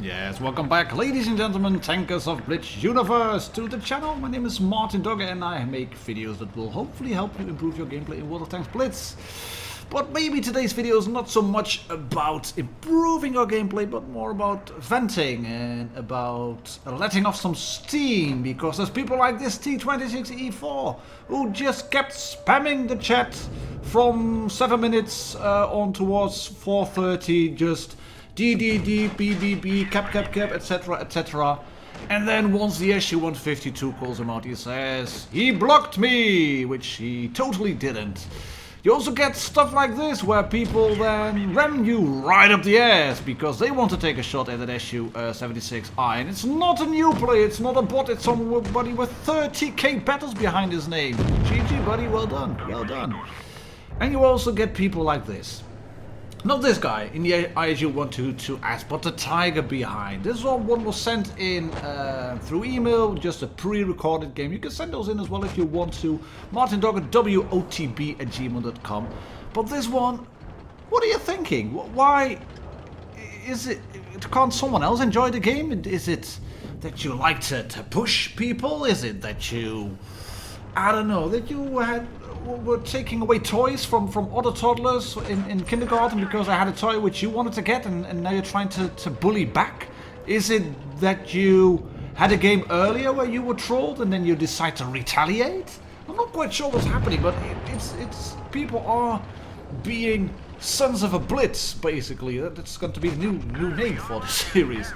Yes, welcome back, ladies and gentlemen, tankers of Blitz Universe, to the channel. My name is martindogger and I make videos that will hopefully help you improve your gameplay in World of Tanks Blitz. But maybe today's video is not so much about improving your gameplay, but more about venting and about letting off some steam, because there's people like this T26E4 who just kept spamming the chat from 7 minutes on towards 4:30, just DDD, BBB, cap, etc, etc. And then once the SU-152 calls him out, he says, he blocked me, which he totally didn't. You also get stuff like this, where people then ram you right up the ass, because they want to take a shot at an SU-76I. And it's not a new player, it's not a bot, it's somebody with 30k battles behind his name. GG buddy, well done, well done. And you also get people like this. Not this guy in the ISU-122S, but the tiger behind. This one was sent in through email, just a pre-recorded game. You can send those in as well if you want to. martindoggerwotb at gmail.com. But this one, what are you thinking? Why is it? Can't someone else enjoy the game? Is it that you like to push people? Is it that you, I don't know, that you were taking away toys from other toddlers in kindergarten because I had a toy which you wanted to get, and now you're trying to bully back? Is it that you had a game earlier where you were trolled and then you decide to retaliate? I'm not quite sure what's happening, but it's people are being sons of a blitz, basically. That's going to be the new name for the series.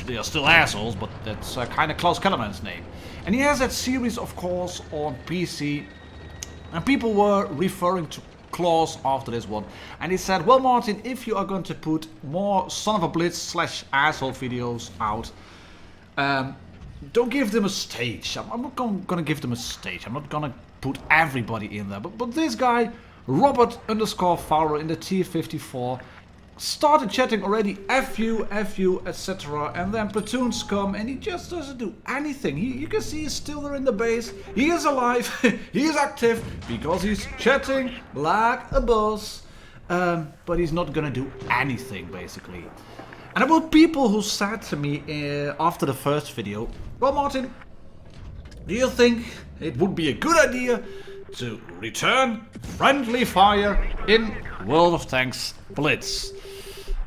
They are still assholes, but that's kind of Klaus Kellerman's name. And he has that series, of course, on PC. And people were referring to Klaus after this one. And he said, well, Martin, if you are going to put more son of a blitz / asshole videos out, don't give them a stage. I'm not going to give them a stage. I'm not going to put everybody in there. But this guy, Robert_Fowler in the T54, started chatting already, FU, etc. And then platoons come and he just doesn't do anything. You can see he's still there in the base. He is alive. He is active because he's chatting like a boss. But he's not gonna do anything, basically. And about people who said to me after the first video, well, Martin, do you think it would be a good idea to return friendly fire in World of Tanks Blitz?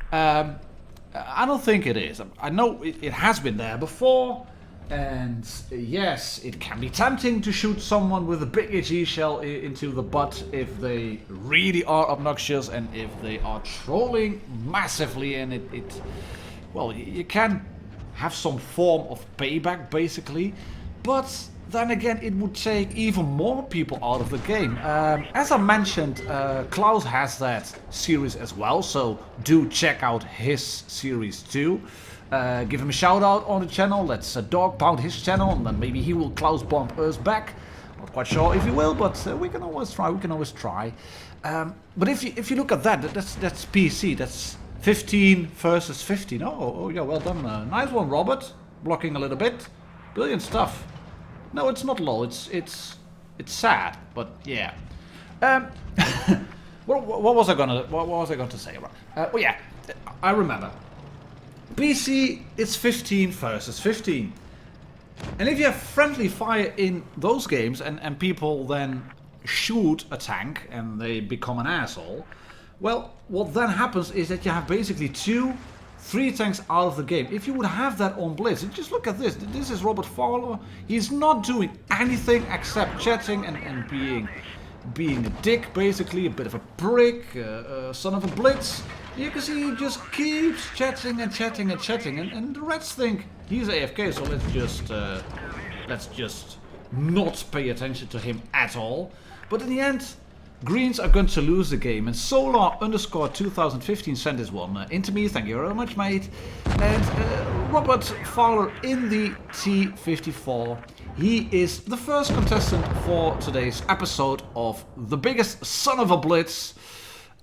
I don't think it is. I know it has been there before, and yes, it can be tempting to shoot someone with a big HE shell into the butt if they really are obnoxious and if they are trolling massively, and well, you can have some form of payback, basically, but then again, it would take even more people out of the game. As I mentioned, Klaus has that series as well, so do check out his series too. Give him a shout out on the channel. Let's dog pound his channel, and then maybe he will Klaus bomb us back. Not quite sure if he will, but we can always try. We can always try. But if you look at that's PC. That's 15 versus 15. Oh yeah, well done. Nice one, Robert. Blocking a little bit. Brilliant stuff. No, it's not lol. It's sad, but yeah. what was I going to say? Well, yeah, I remember. PC, it's 15 versus 15, and if you have friendly fire in those games, and people then shoot a tank and they become an asshole, well, what then happens is that you have basically 3 tanks out of the game. If you would have that on Blitz, and just look at this. This is Robert Fowler. He's not doing anything except chatting and being a dick, basically, a bit of a prick, son of a blitz. You can see he just keeps chatting and chatting and chatting, and the Reds think he's AFK, so let's just not pay attention to him at all. But in the end, Greens are going to lose the game, and Solar_2015 sent this one into me. Thank you very much, mate. And Robert Fowler in the T54. He is the first contestant for today's episode of The Biggest Son of a Blitz,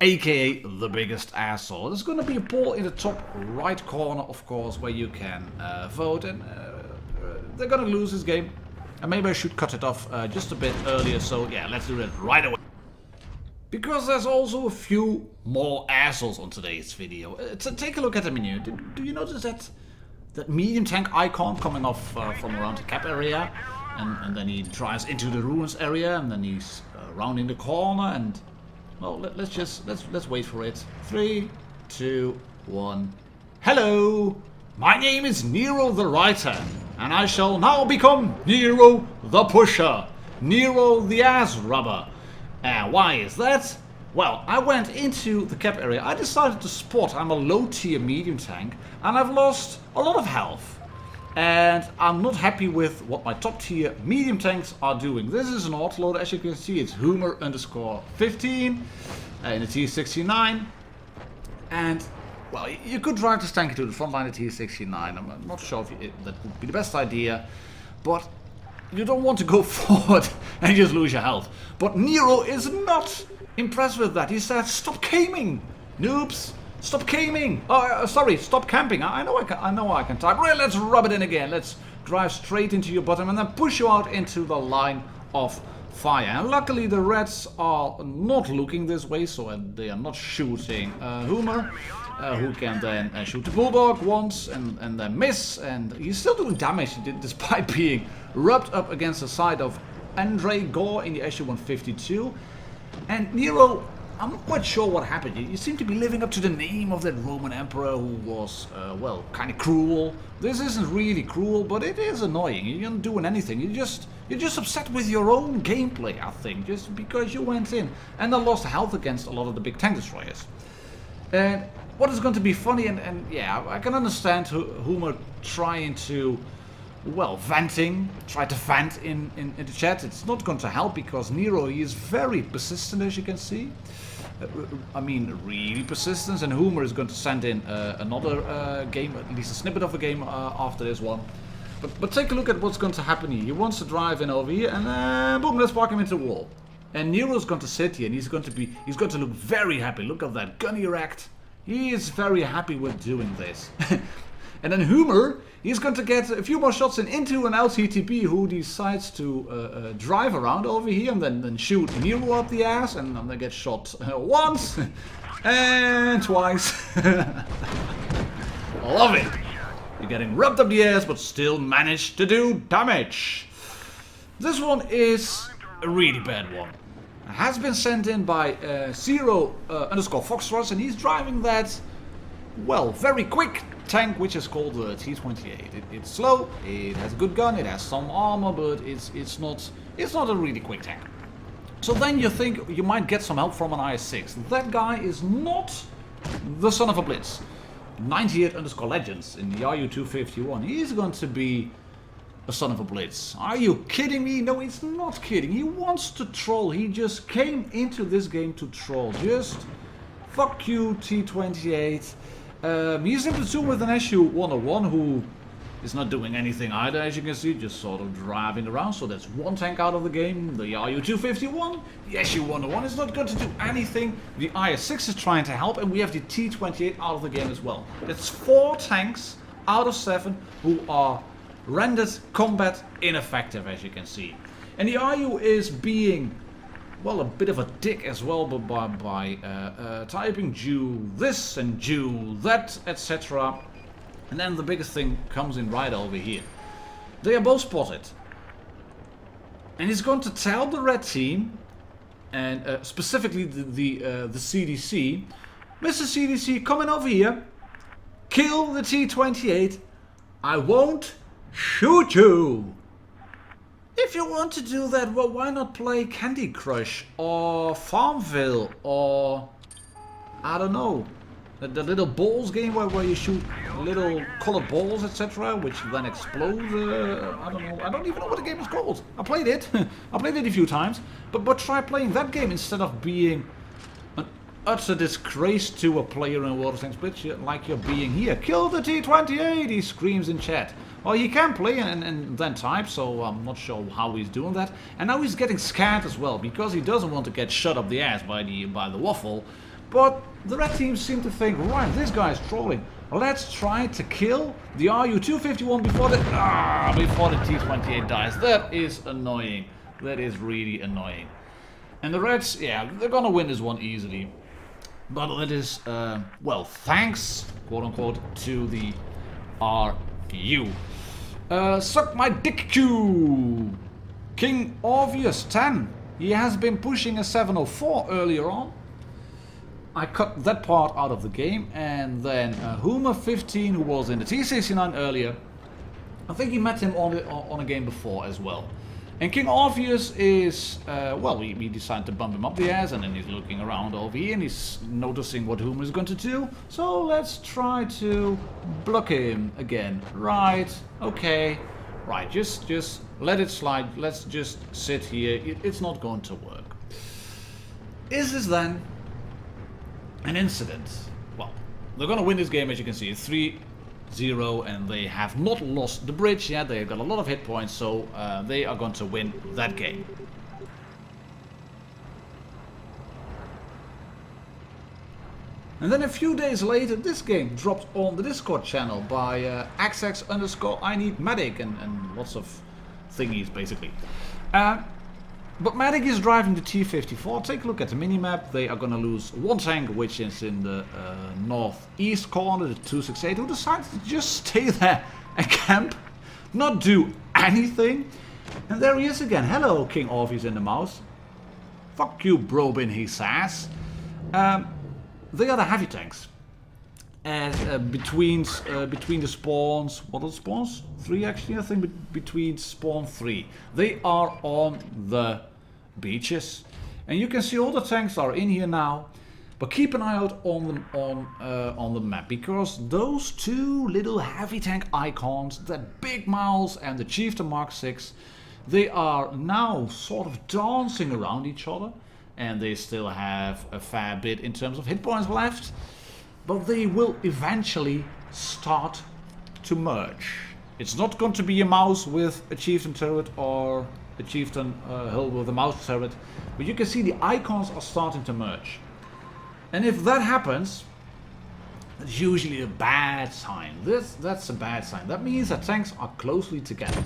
aka The Biggest Asshole. There's going to be a poll in the top right corner, of course, where you can vote, and they're going to lose this game. And maybe I should cut it off just a bit earlier, so yeah, let's do it right away. Because there's also a few more assholes on today's video. Take a look at the menu. Do you notice that that medium tank icon coming off from around the cap area, and then he drives into the ruins area, and then he's rounding the corner, and well, let's wait for it. 3, 2, 1. Hello, my name is Nero the Writer, and I shall now become Nero the Pusher, Nero the Ass Rubber. Why is that? Well, I went into the cap area. I decided to spot I'm a low tier medium tank, and I've lost a lot of health. And I'm not happy with what my top tier medium tanks are doing. This is an autoloader, as you can see. It's Hummer_15 in the T69. And, well, you could drive this tank into the front line of T69. I'm not sure if that would be the best idea. But you don't want to go forward and just lose your health. But Nero is not impressed with that. He said, "Stop caming, noobs. Stop caming. Oh, sorry, stop camping. I know I can type. Right, let's rub it in again. Let's drive straight into your bottom and then push you out into the line of fire." And luckily the Reds are not looking this way, so they are not shooting Hummer, who can then shoot the Bulldog once and then miss. And he's still doing damage despite being rubbed up against the side of Andre Gore in the SU-152. And Nero, I'm not quite sure what happened. You seem to be living up to the name of that Roman emperor who was, well, kind of cruel. This isn't really cruel, but it is annoying. You're not doing anything. You're just upset with your own gameplay, I think, just because you went in and then lost health against a lot of the big tank destroyers. And what is going to be funny, and yeah, I can understand Humor trying to, well, try to vent in the chat. It's not going to help because Nero, he is very persistent, as you can see. I mean, really persistent, and Humor is going to send in another game, at least a snippet of a game after this one. But take a look at what's going to happen here. He wants to drive in over here, and boom, let's park him into the wall. And Nero's going to sit here, and he's going to look very happy. Look at that gun erect. He is very happy with doing this. And then Humor, he's going to get a few more shots into an LCTB who decides to drive around over here and then shoot Nero up the ass, and then they get shot once and twice. Love it. You're getting rubbed up the ass but still manage to do damage. This one is a really bad one. It has been sent in by Zero_Foxtrot, and he's driving that, well, very quick tank, which is called the T28. It's slow, it has a good gun, it has some armor, but it's not a really quick tank. So then you think you might get some help from an IS-6. That guy is not the son of a Blitz. 98_Legends in the RU-251. He's going to be a son of a Blitz. Are you kidding me? No, he's not kidding. He wants to troll. He just came into this game to troll. Just fuck you, T28. He's in platoon with an SU-101 who is not doing anything either, as you can see, just sort of driving around. So that's one tank out of the game. The RU-251, the SU-101 is not going to do anything. The IS-6 is trying to help, and we have the T-28 out of the game as well. That's 4 tanks out of 7 who are rendered combat ineffective, as you can see. And the RU is being, well, a bit of a dick as well, but by typing do this and do that, etc. And then the biggest thing comes in right over here. They are both spotted. And he's going to tell the red team, and specifically the CDC, Mr. CDC, come in over here, kill the T-28, I won't shoot you. If you want to do that, well, why not play Candy Crush or Farmville or, I don't know, the little balls game where you shoot little colored balls, etc., which then explode. I don't know. I don't even know what the game is called. I played it. I played it a few times. But try playing that game instead of being an utter disgrace to a player in World of Tanks Blitz like you're being here. Kill the T-28, he screams in chat. Well, he can play and then type, so I'm not sure how he's doing that. And now he's getting scared as well, because he doesn't want to get shot up the ass by the waffle. But the red team seem to think, right, this guy's trolling. Let's try to kill the RU-251 before the T-28 dies. That is annoying. That is really annoying. And the Reds, yeah, they're gonna win this one easily. But that is, well, thanks, quote-unquote, to the you. Suck my dick Q. King Obvious 10. He has been pushing a 704 earlier on. I cut that part out of the game, and then Hoomer 15, who was in the T69 earlier, I think he met him on a game before as well. And King Obvious is, well, we decided to bump him up the ass, and then he's looking around over here and he's noticing what Hoomer is going to do. So let's try to block him again. Right, okay, right, just let it slide. Let's just sit here. It's not going to work. Is this then an incident? Well, they're going to win this game, as you can see. 3-0, and they have not lost the bridge yet. They've got a lot of hit points, so they are going to win that game. And then a few days later, this game dropped on the Discord channel by XX_I need medic and lots of thingies, basically. But Medic is driving the T-54. Take a look at the minimap. They are going to lose one tank, which is in the northeast corner, the 268, who decided to just stay there and camp, not do anything. And there he is again. Hello, King Orpheus in the mouse. Fuck you, Brobin, he says. They are the heavy tanks. And between the spawns, what are the spawns? 3 actually, I think, between spawn 3. They are on the beaches. And you can see all the tanks are in here now. But keep an eye out on the map, because those two little heavy tank icons, that Big Mouse and the Chieftain Mark 6, they are now sort of dancing around each other. And they still have a fair bit in terms of hit points left. But they will eventually start to merge. It's not going to be a mouse with a chieftain turret or a chieftain hill with a mouse turret. But you can see the icons are starting to merge. And if that happens, that's usually a bad sign. That's a bad sign. That means that tanks are closely together.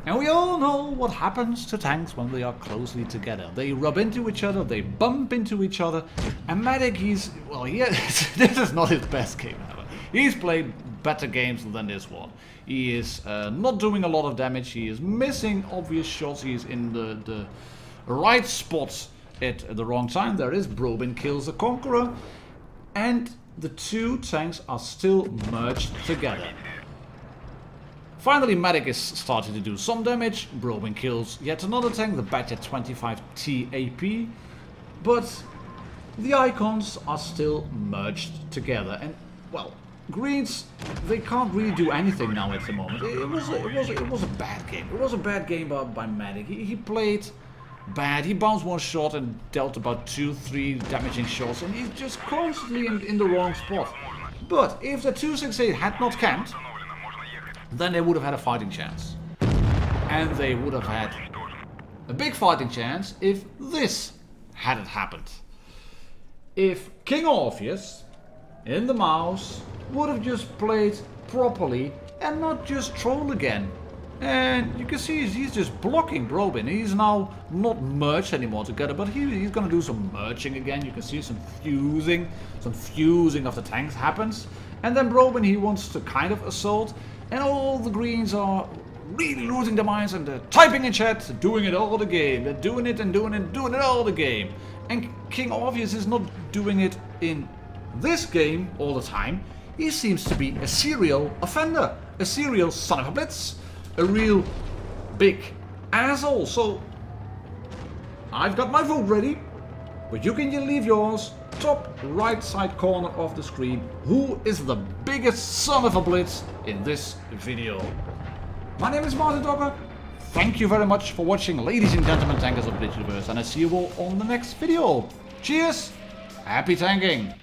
And we all know what happens to tanks when they are closely together. They rub into each other, they bump into each other. And Medic, this is not his best game ever. He's played better games than this one. He is not doing a lot of damage, he is missing obvious shots, he is in the right spots at the wrong time. There is Brobin kills the Conqueror. And the two tanks are still merged together. Finally, Medic is starting to do some damage. Brobin kills yet another tank, the Badger 25 TAP. But the icons are still merged together. And, well, Greens, they can't really do anything now at the moment. It was a bad game. It was a bad game by Medic. He played bad. He bounced one shot and dealt about 2-3 damaging shots. And he's just constantly in the wrong spot. But if the 268 had not camped, then they would have had a fighting chance. And they would have had a big fighting chance if this hadn't happened. If King Orpheus in the mouse would have just played properly and not just troll again. And you can see he's just blocking Brobin. He's now not merged anymore together, but he's going to do some merging again. You can see some fusing of the tanks happens. And then Brobin, he wants to kind of assault. And all the Greens are really losing their minds and they're typing in chat, doing it all the game. They're doing it and doing it and doing it all the game. And King Obvious is not doing it in this game all the time. He seems to be a serial offender, a serial son of a blitz, a real big asshole. So I've got my vote ready, but you can leave yours. Top right side corner of the screen. Who is the biggest son of a blitz in this video? My name is martindogger. Thank you very much for watching, ladies and gentlemen, tankers of Blitz Universe, and I see you all on the next video. Cheers! Happy tanking!